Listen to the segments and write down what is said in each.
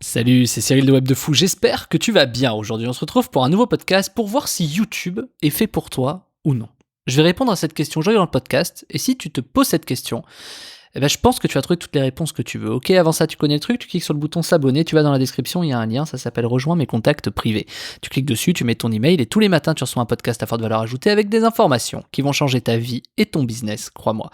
Salut, c'est Cyril de Web de Fou, j'espère que tu vas bien. Aujourd'hui on se retrouve pour un nouveau podcast pour voir si YouTube est fait pour toi ou non. Je vais répondre à cette question aujourd'hui dans le podcast, et si tu te poses cette question, je pense que tu vas trouver toutes les réponses que tu veux. Ok, avant ça, tu connais le truc, tu cliques sur le bouton s'abonner, tu vas dans la description, il y a un lien, ça s'appelle Rejoins mes contacts privés. Tu cliques dessus, tu mets ton email et tous les matins, tu reçois un podcast à forte valeur ajoutée avec des informations qui vont changer ta vie et ton business, crois-moi.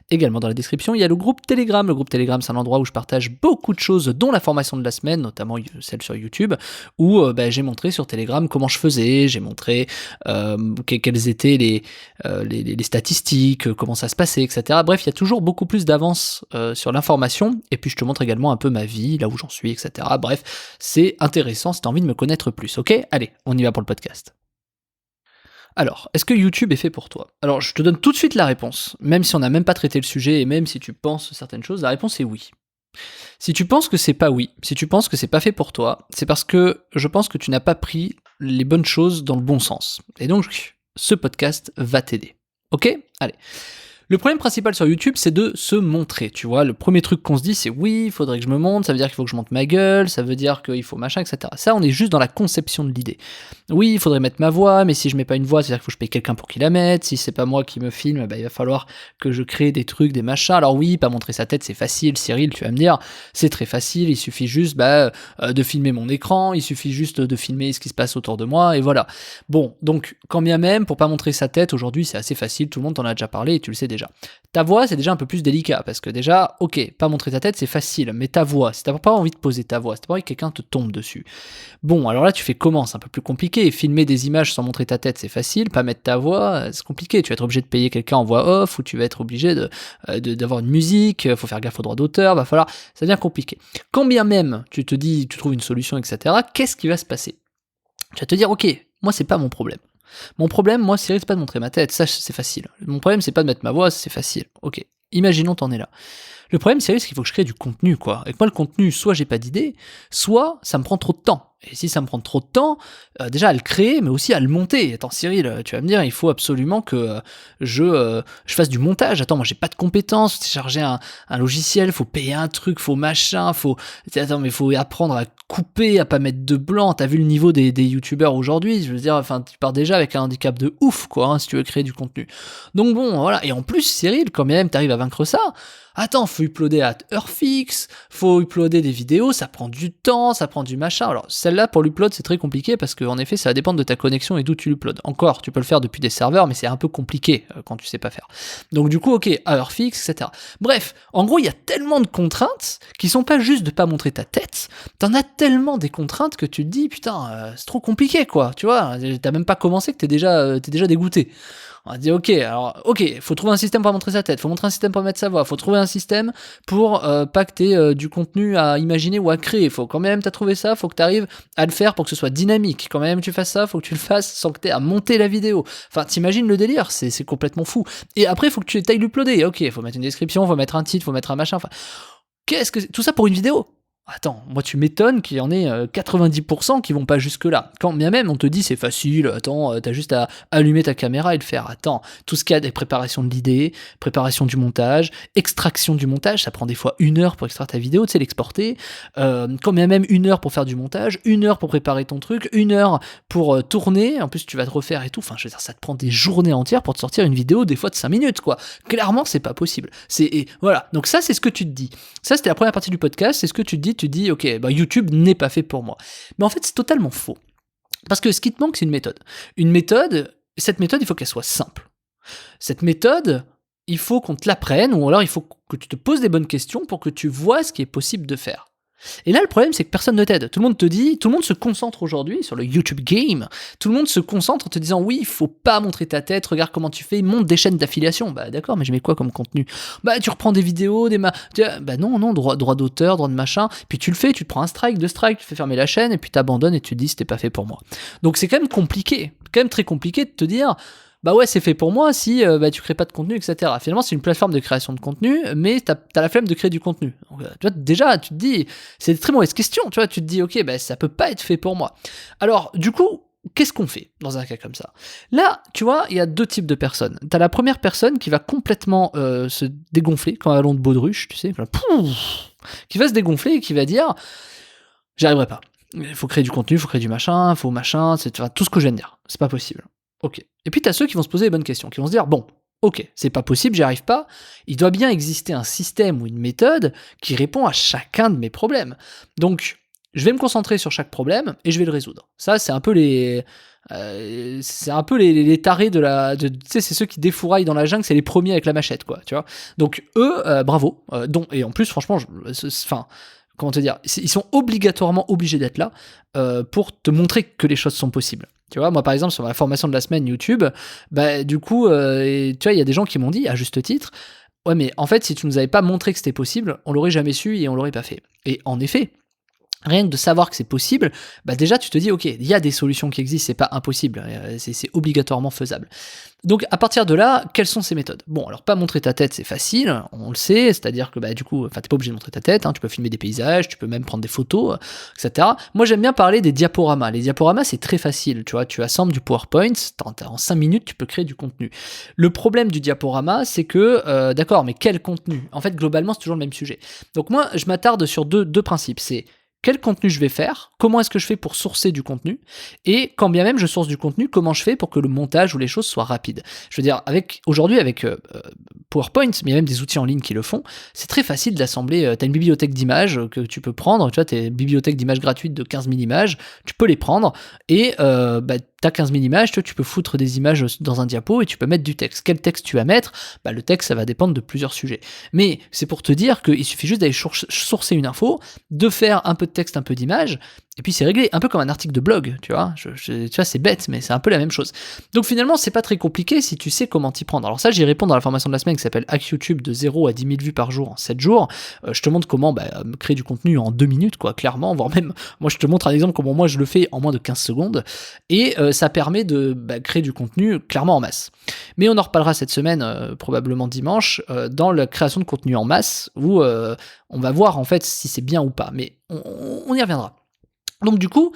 Également dans la description, il y a le groupe Telegram. Le groupe Telegram, c'est un endroit où je partage beaucoup de choses, dont la formation de la semaine, notamment celle sur YouTube, où j'ai montré sur Telegram comment je faisais, j'ai montré quelles étaient les statistiques, comment ça se passait, etc. Bref, il y a toujours beaucoup plus d'avance sur l'information, et puis je te montre également un peu ma vie, là où j'en suis, etc. Bref, c'est intéressant si tu as envie de me connaître plus, ok ? Allez, on y va pour le podcast. Alors, est-ce que YouTube est fait pour toi ? Alors, je te donne tout de suite la réponse. Même si on n'a même pas traité le sujet, et même si tu penses certaines choses, la réponse est oui. Si tu penses que c'est pas oui, si tu penses que c'est pas fait pour toi, c'est parce que je pense que tu n'as pas pris les bonnes choses dans le bon sens. Et donc, ce podcast va t'aider. Ok ? Allez. Le problème principal sur YouTube, c'est de se montrer, tu vois. Le premier truc qu'on se dit, c'est oui, il faudrait que je me montre, ça veut dire qu'il faut que je monte ma gueule, ça veut dire qu'il faut machin, etc. Ça, on est juste dans la conception de l'idée. Oui, il faudrait mettre ma voix, mais si je mets pas une voix, c'est-à-dire qu'il faut que je paye quelqu'un pour qu'il la mette. Si c'est pas moi qui me filme, il va falloir que je crée des trucs, des machins. Alors oui, pas montrer sa tête, c'est facile, Cyril, tu vas me dire, c'est très facile, il suffit juste de filmer mon écran, il suffit juste de filmer ce qui se passe autour de moi, et voilà. Bon, donc, quand bien même, pour pas montrer sa tête, aujourd'hui, c'est assez facile, tout le monde t'en a déjà parlé, et tu le sais déjà. Ta voix, c'est déjà un peu plus délicat, parce que déjà, ok, pas montrer ta tête, c'est facile, mais ta voix, si t'as pas envie de poser ta voix, si t'as pas envie que quelqu'un te tombe dessus, bon, alors là, tu fais comment ? C'est un peu plus compliqué. Filmer des images sans montrer ta tête, c'est facile, pas mettre ta voix, c'est compliqué. Tu vas être obligé de payer quelqu'un en voix off, ou tu vas être obligé d'avoir une musique, faut faire gaffe aux droits d'auteur, ça devient compliqué. Quand bien même, tu te dis, tu trouves une solution, etc., qu'est-ce qui va se passer ? Tu vas te dire, ok, moi, c'est pas mon problème. Mon problème, moi, Cyril, c'est pas de montrer ma tête, ça c'est facile. Mon problème, c'est pas de mettre ma voix, c'est facile. Ok, imaginons t'en es là. Le problème, Cyril, c'est qu'il faut que je crée du contenu, quoi. Et que moi, le contenu, soit j'ai pas d'idée, soit ça me prend trop de temps. Et si ça me prend trop de temps, déjà à le créer, mais aussi à le monter. Attends, Cyril, tu vas me dire, il faut absolument que je fasse du montage. Attends, moi, j'ai pas de compétences, télécharger un logiciel, faut payer un truc, faut machin, Attends, mais faut apprendre à couper, à pas mettre de blanc. T'as vu le niveau des youtubeurs aujourd'hui ? Je veux dire, enfin, tu pars déjà avec un handicap de ouf, quoi, hein, si tu veux créer du contenu. Donc bon, voilà. Et en plus, Cyril, quand même, t'arrives à vaincre ça. Attends, faut uploader à heure fixe, faut uploader des vidéos, ça prend du temps, ça prend du machin. Alors, celle-là, pour l'upload, c'est très compliqué parce qu'en effet, ça va dépendre de ta connexion et d'où tu l'uploades. Encore, tu peux le faire depuis des serveurs, mais c'est un peu compliqué quand tu sais pas faire. Donc, du coup, ok, à heure fixe, etc. Bref, en gros, il y a tellement de contraintes qui sont pas juste de pas montrer ta tête. T'en as tellement des contraintes que tu te dis, putain, c'est trop compliqué, quoi. Tu vois, t'as même pas commencé que t'es déjà dégoûté. On a dit ok, faut trouver un système pour montrer sa tête, faut montrer un système pour mettre sa voix, faut trouver un système pour pas que t'aies du contenu à imaginer ou à créer. Faut quand même t'as trouvé ça, faut que t'arrives à le faire pour que ce soit dynamique. Quand même tu fasses ça, faut que tu le fasses sans que t'aies à monter la vidéo. Enfin, t'imagines le délire, c'est complètement fou. Et après, faut que tu ailles l'uploader. Ok, faut mettre une description, faut mettre un titre, faut mettre un machin. Enfin, tout ça pour une vidéo ? Attends, moi tu m'étonnes qu'il y en ait 90% qui vont pas jusque-là. Quand bien même on te dit c'est facile, attends, t'as juste à allumer ta caméra et le faire. Attends, tout ce qu'il y a des préparations de l'idée, préparation du montage, extraction du montage, ça prend des fois 1 heure pour extraire ta vidéo, tu sais, l'exporter. Quand bien même 1 heure pour faire du montage, 1 heure pour préparer ton truc, 1 heure pour tourner, en plus tu vas te refaire et tout. Enfin, je veux dire, ça te prend des journées entières pour te sortir une vidéo, des fois de 5 minutes, quoi. Clairement, c'est pas possible. Voilà, donc ça c'est ce que tu te dis. Ça c'était la première partie du podcast, c'est ce que tu te dis. Tu dis, ok, YouTube n'est pas fait pour moi. Mais en fait, c'est totalement faux. Parce que ce qui te manque, c'est une méthode. Cette méthode, il faut qu'elle soit simple. Cette méthode, il faut qu'on te l'apprenne, ou alors il faut que tu te poses des bonnes questions pour que tu vois ce qui est possible de faire. Et là, le problème, c'est que personne ne t'aide. Tout le monde se concentre aujourd'hui sur le YouTube game. Tout le monde se concentre en te disant, oui, il faut pas montrer ta tête, regarde comment tu fais, monte des chaînes d'affiliation. Bah d'accord, mais je mets quoi comme contenu ? Bah tu reprends des vidéos, bah non, droit d'auteur, droit de machin, puis tu le fais, tu te prends un strike, 2 strikes, tu fais fermer la chaîne, et puis t'abandonnes et tu te dis, c'était pas fait pour moi. Donc c'est quand même compliqué, quand même très compliqué de te dire, bah ouais, c'est fait pour moi si tu crées pas de contenu, etc. Finalement, c'est une plateforme de création de contenu, mais t'as la flemme de créer du contenu. Donc, tu vois, déjà, tu te dis, c'est une très mauvaise question, tu vois, tu te dis, ok, ça peut pas être fait pour moi. Alors, du coup, qu'est-ce qu'on fait dans un cas comme ça ? Là, tu vois, il y a 2 types de personnes. T'as la première personne qui va complètement se dégonfler, comme un ballon de baudruche, tu sais, qui va se dégonfler et qui va dire... J'y arriverai pas. Il faut créer du contenu, il faut créer du machin, enfin, tout ce que je viens de dire. C'est pas possible. Ok. Et puis t'as ceux qui vont se poser les bonnes questions, qui vont se dire, bon, ok, c'est pas possible, j'y arrive pas. Il doit bien exister un système ou une méthode qui répond à chacun de mes problèmes. Donc, je vais me concentrer sur chaque problème et je vais le résoudre. Ça, c'est un peu les tarés tu sais, c'est ceux qui défouraillent dans la jungle, c'est les premiers avec la machette, quoi, tu vois. Donc eux, bravo. Et en plus, franchement, enfin, comment te dire, ils sont obligatoirement obligés d'être là pour te montrer que les choses sont possibles. Tu vois, moi par exemple sur ma formation de la semaine YouTube, bah du coup, tu vois, il y a des gens qui m'ont dit à juste titre, ouais mais en fait si tu nous avais pas montré que c'était possible, on l'aurait jamais su et on l'aurait pas fait. Et en effet, rien que de savoir que c'est possible, bah déjà tu te dis ok, il y a des solutions qui existent, c'est pas impossible, c'est obligatoirement faisable. Donc à partir de là, quelles sont ces méthodes? Bon, alors pas montrer ta tête, c'est facile, on le sait, c'est-à-dire que bah du coup, enfin t'es pas obligé de montrer ta tête, hein, tu peux filmer des paysages, tu peux même prendre des photos, etc. Moi j'aime bien parler des diaporamas. Les diaporamas c'est très facile, tu vois, tu assembles du PowerPoint, en 5 minutes tu peux créer du contenu. Le problème du diaporama, c'est que, d'accord, mais quel contenu? En fait globalement c'est toujours le même sujet. Donc moi je m'attarde sur deux principes, c'est quel contenu je vais faire, comment est-ce que je fais pour sourcer du contenu, et quand bien même je source du contenu, comment je fais pour que le montage ou les choses soient rapides. Je veux dire, aujourd'hui avec PowerPoint, mais il y a même des outils en ligne qui le font, c'est très facile d'assembler, tu as une bibliothèque d'images que tu peux prendre, tu vois, tu as une bibliothèque d'images gratuite de 15 000 images, tu peux les prendre, et t'as 15 000 images, tu peux foutre des images dans un diapo et tu peux mettre du texte. Quel texte tu vas mettre? Bah, le texte, ça va dépendre de plusieurs sujets. Mais c'est pour te dire qu'il suffit juste d'aller sourcer une info, de faire un peu de texte, un peu d'image, et puis c'est réglé, un peu comme un article de blog, tu vois. Tu vois, c'est bête, mais c'est un peu la même chose. Donc finalement, c'est pas très compliqué si tu sais comment t'y prendre. Alors ça, j'y réponds dans la formation de la semaine qui s'appelle Hack YouTube de 0 à 10 000 vues par jour en 7 jours. Je te montre comment créer du contenu en 2 minutes, quoi, clairement, voire même, moi je te montre un exemple comment moi je le fais en moins de 15 secondes, et ça permet de créer du contenu clairement en masse. Mais on en reparlera cette semaine, probablement dimanche, dans la création de contenu en masse, où on va voir en fait si c'est bien ou pas, mais on y reviendra. Donc du coup,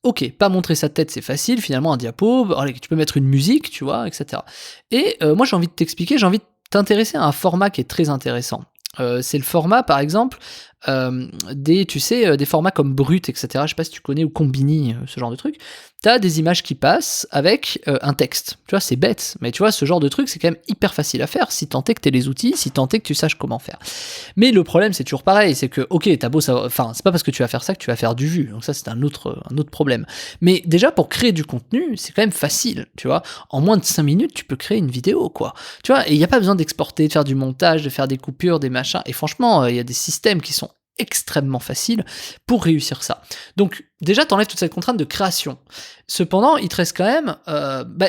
ok, pas montrer sa tête, c'est facile, finalement un diapo, tu peux mettre une musique, tu vois, etc. Et moi j'ai envie de t'expliquer, j'ai envie de t'intéresser à un format qui est très intéressant. C'est le format, par exemple, des formats comme Brut, etc. Je sais pas si tu connais, ou Combini, ce genre de truc. T'as des images qui passent avec un texte. Tu vois, c'est bête, mais tu vois, ce genre de truc, c'est quand même hyper facile à faire, si tant est que t'aies les outils, si tant est que tu saches comment faire. Mais le problème, c'est toujours pareil, c'est que, ok, t'as beau savoir, enfin, c'est pas parce que tu vas faire ça que tu vas faire du vu, donc ça, c'est un autre problème. Mais déjà, pour créer du contenu, c'est quand même facile, tu vois. En moins de 5 minutes, tu peux créer une vidéo, quoi. Tu vois, et il n'y a pas besoin d'exporter, de faire du montage, de faire des coupures, des machins, et franchement, il y a des systèmes qui sont extrêmement faciles pour réussir ça. Donc déjà t'enlèves toute cette contrainte de création. Cependant, il te reste quand même,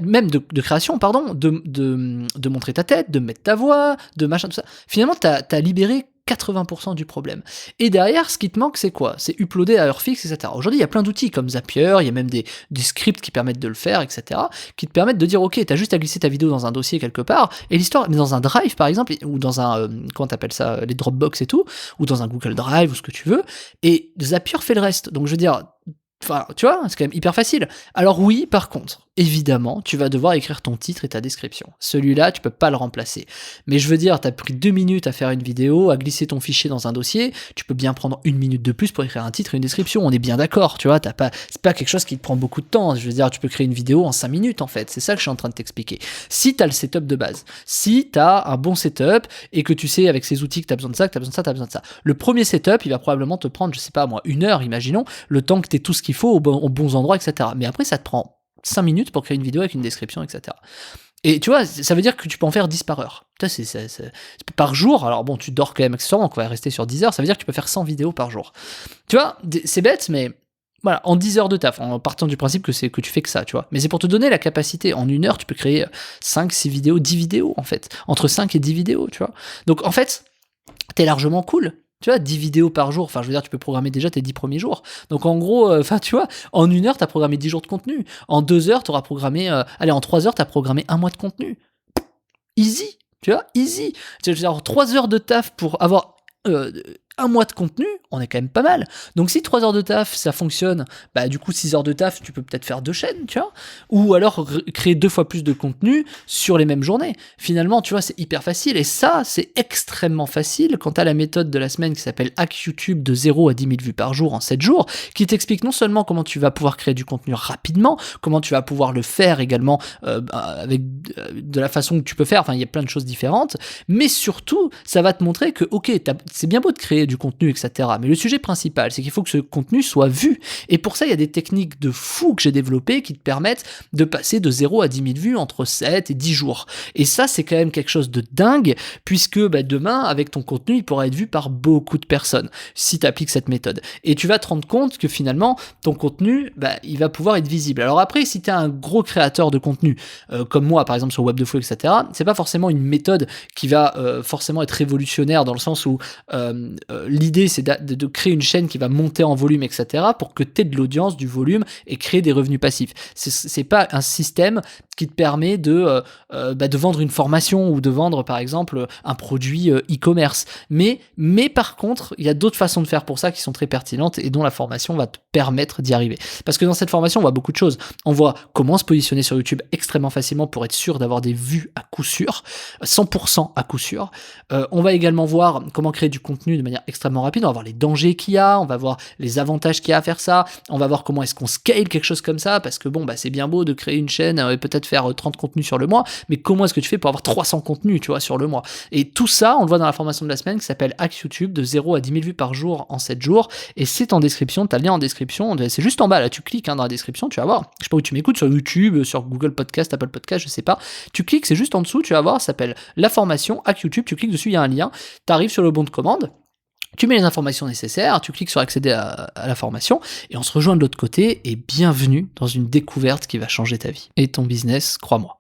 même de création, pardon, de montrer ta tête, de mettre ta voix, de machin, tout ça. Finalement, t'as libéré 80% du problème. Et derrière, ce qui te manque, c'est quoi? C'est uploader à heure fixe, etc. Aujourd'hui, il y a plein d'outils comme Zapier, il y a même des scripts qui permettent de le faire, etc. qui te permettent de dire, ok, t'as juste à glisser ta vidéo dans un dossier quelque part, et l'histoire, mais dans un Drive par exemple, ou dans un, comment t'appelles ça, les Dropbox et tout, ou dans un Google Drive, ou ce que tu veux, et Zapier fait le reste. Donc je veux dire, enfin, tu vois, c'est quand même hyper facile. Alors oui, par contre, évidemment, tu vas devoir écrire ton titre et ta description. Celui-là, tu peux pas le remplacer. Mais je veux dire, t'as pris 2 minutes à faire une vidéo, à glisser ton fichier dans un dossier, tu peux bien prendre 1 minute de plus pour écrire un titre et une description. On est bien d'accord, tu vois, c'est pas quelque chose qui te prend beaucoup de temps. Je veux dire, tu peux créer une vidéo en 5 minutes, en fait. C'est ça que je suis en train de t'expliquer. Si t'as le setup de base, si t'as un bon setup et que tu sais avec ces outils que t'as besoin de ça, que t'as besoin de ça, t'as besoin de ça. Le premier setup, il va probablement te prendre, je sais pas moi, 1 heure, imaginons, le temps que t'aies tout ce qu'il faut aux bons endroits, etc. Mais après, ça te prend 5 minutes pour créer une vidéo avec une description, etc. Et tu vois, ça veut dire que tu peux en faire 10 par heure. C'est par jour, alors bon, tu dors quand même accessoirement, on va rester sur 10 heures, ça veut dire que tu peux faire 100 vidéos par jour. Tu vois, c'est bête, mais voilà, en 10 heures de taf, en partant du principe que tu fais que ça, tu vois. Mais c'est pour te donner la capacité, en 1 heure, tu peux créer 5, 6 vidéos, 10 vidéos, en fait. Entre 5 et 10 vidéos, tu vois. Donc, en fait, t'es largement cool. Tu vois, 10 vidéos par jour, enfin je veux dire, tu peux programmer déjà tes 10 premiers jours. Donc en gros, tu vois, en 1 heure, t'as programmé 10 jours de contenu. En 2 heures, t'auras programmé... en 3 heures, t'as programmé 1 mois de contenu. Easy, tu vois, easy. Tu veux dire, 3 heures de taf pour avoir un mois de contenu, on est quand même pas mal. Donc si 3 heures de taf, ça fonctionne, bah du coup 6 heures de taf, tu peux peut-être faire 2 chaînes, tu vois. Ou alors créer 2 fois plus de contenu sur les mêmes journées. Finalement, tu vois, c'est hyper facile. Et ça, c'est extrêmement facile quand tu as la méthode de la semaine qui s'appelle Hack YouTube de 0 à 10 000 vues par jour en 7 jours, qui t'explique non seulement comment tu vas pouvoir créer du contenu rapidement, comment tu vas pouvoir le faire également avec de la façon que tu peux faire, enfin il y a plein de choses différentes, mais surtout, ça va te montrer que, ok, c'est bien beau de créer du contenu, etc. Mais le sujet principal, c'est qu'il faut que ce contenu soit vu. Et pour ça, il y a des techniques de fou que j'ai développées qui te permettent de passer de 0 à 10 000 vues entre 7 et 10 jours. Et ça, c'est quand même quelque chose de dingue, puisque demain, avec ton contenu, il pourra être vu par beaucoup de personnes, si tu appliques cette méthode. Et tu vas te rendre compte que finalement, ton contenu, il va pouvoir être visible. Alors après, si tu es un gros créateur de contenu, comme moi, par exemple, sur Web de Fou, etc., c'est pas forcément une méthode qui va forcément être révolutionnaire, dans le sens où l'idée, c'est de créer une chaîne qui va monter en volume, etc., pour que tu aies de l'audience, du volume et créer des revenus passifs. C'est pas un système qui te permet de vendre une formation ou de vendre, par exemple, un produit e-commerce. Mais par contre, il y a d'autres façons de faire pour ça qui sont très pertinentes et dont la formation va te permettre d'y arriver. Parce que dans cette formation, on voit beaucoup de choses. On voit comment se positionner sur YouTube extrêmement facilement pour être sûr d'avoir des vues à coup sûr, 100% à coup sûr. On va également voir comment créer du contenu de manière extrêmement rapide. On va voir les dangers qu'il y a, on va voir les avantages qu'il y a à faire ça, on va voir comment est-ce qu'on scale quelque chose comme ça, parce que c'est bien beau de créer une chaîne et peut-être faire 30 contenus sur le mois, mais comment est-ce que tu fais pour avoir 300 contenus, tu vois, sur le mois? Et tout ça, on le voit dans la formation de la semaine qui s'appelle Hack YouTube de 0 à 10 000 vues par jour en 7 jours, et c'est en description, t'as le lien en description, c'est juste en bas, là, tu cliques dans la description, tu vas voir, je sais pas où tu m'écoutes, sur YouTube, sur Google Podcast, Apple Podcast, je sais pas, tu cliques, c'est juste en dessous, tu vas voir, ça s'appelle la formation Hack YouTube, tu cliques dessus, il y a un lien, t'arrives sur le bon de commande, tu mets les informations nécessaires, tu cliques sur accéder à la formation, et on se rejoint de l'autre côté, et bienvenue dans une découverte qui va changer ta vie et ton business, crois-moi.